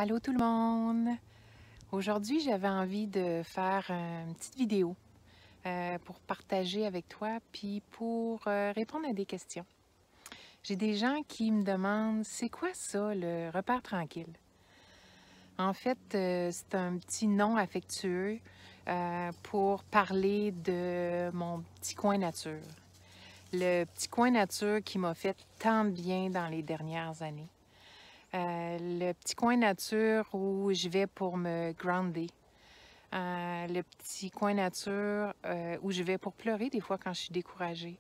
Allô tout le monde! Aujourd'hui, j'avais envie de faire une petite vidéo pour partager avec toi, puis pour répondre à des questions. J'ai des gens qui me demandent, c'est quoi ça, le repère tranquille? En fait, c'est un petit nom affectueux pour parler de mon petit coin nature. Le petit coin nature qui m'a fait tant de bien dans les dernières années. Le petit coin nature où je vais pour me grounder. Le petit coin nature où je vais pour pleurer des fois quand je suis découragée.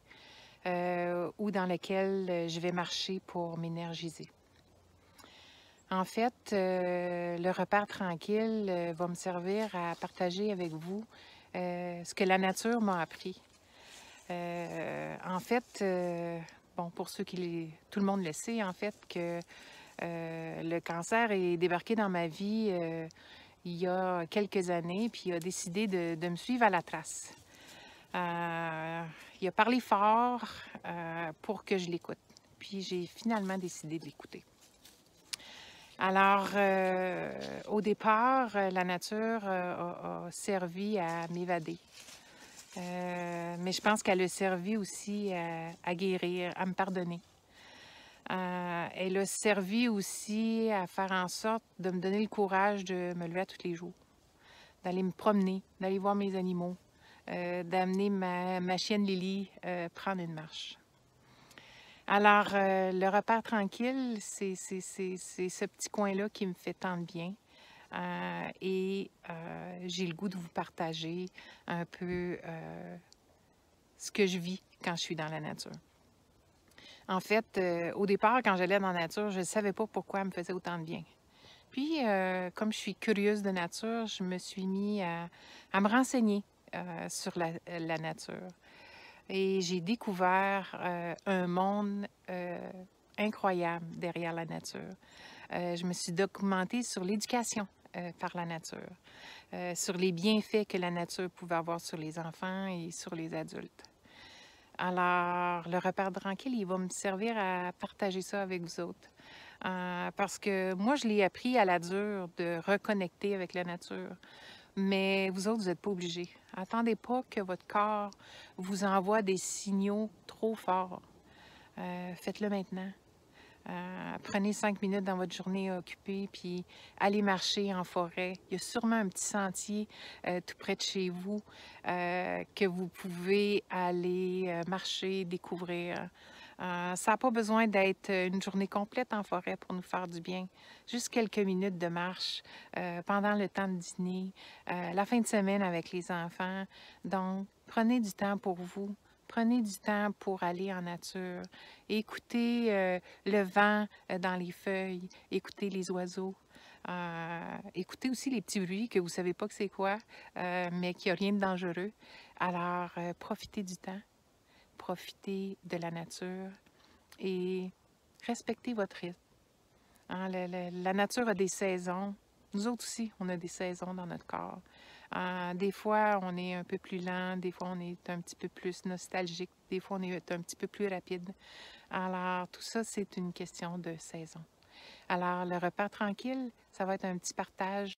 Ou dans lequel je vais marcher pour m'énergiser. En fait, le repère tranquille va me servir à partager avec vous ce que la nature m'a appris. En fait, bon, pour ceux tout le monde le sait, en fait, que le cancer est débarqué dans ma vie il y a quelques années, puis il a décidé de me suivre à la trace. Il a parlé fort pour que je l'écoute. Puis j'ai finalement décidé de l'écouter. Alors, au départ, la nature a servi à m'évader. Mais je pense qu'elle a servi aussi à guérir, à me pardonner. Elle a servi aussi à faire en sorte de me donner le courage de me lever tous les jours, d'aller me promener, d'aller voir mes animaux, d'amener ma chienne Lily prendre une marche. Alors, le repère tranquille, c'est ce petit coin-là qui me fait tant de bien. Et j'ai le goût de vous partager un peu ce que je vis quand je suis dans la nature. En fait, au départ, quand j'allais dans la nature, je ne savais pas pourquoi elle me faisait autant de bien. Puis, comme je suis curieuse de nature, je me suis mis à me renseigner sur la nature. Et j'ai découvert un monde incroyable derrière la nature. Je me suis documentée sur l'éducation par la nature, sur les bienfaits que la nature pouvait avoir sur les enfants et sur les adultes. Alors, le repère tranquille, il va me servir à partager ça avec vous autres. Parce que moi, je l'ai appris à la dure de reconnecter avec la nature. Mais vous autres, vous n'êtes pas obligés. Attendez pas que votre corps vous envoie des signaux trop forts. Faites-le maintenant. Prenez 5 minutes dans votre journée occupée, puis allez marcher en forêt. Il y a sûrement un petit sentier tout près de chez vous que vous pouvez aller marcher, découvrir. Ça n'a pas besoin d'être une journée complète en forêt pour nous faire du bien. Juste quelques minutes de marche pendant le temps de dîner, la fin de semaine avec les enfants. Donc, prenez du temps pour vous. Prenez du temps pour aller en nature. Écoutez le vent dans les feuilles. Écoutez les oiseaux. Écoutez aussi les petits bruits que vous ne savez pas que c'est quoi, mais qu'il n'y a rien de dangereux. Alors, profitez du temps. Profitez de la nature et respectez votre rythme. Hein, la nature a des saisons. Nous autres aussi, on a des saisons dans notre corps. Des fois, on est un peu plus lent, des fois, on est un petit peu plus nostalgique, des fois, on est un petit peu plus rapide. Alors, tout ça, c'est une question de saison. Alors, le repas tranquille, ça va être un petit partage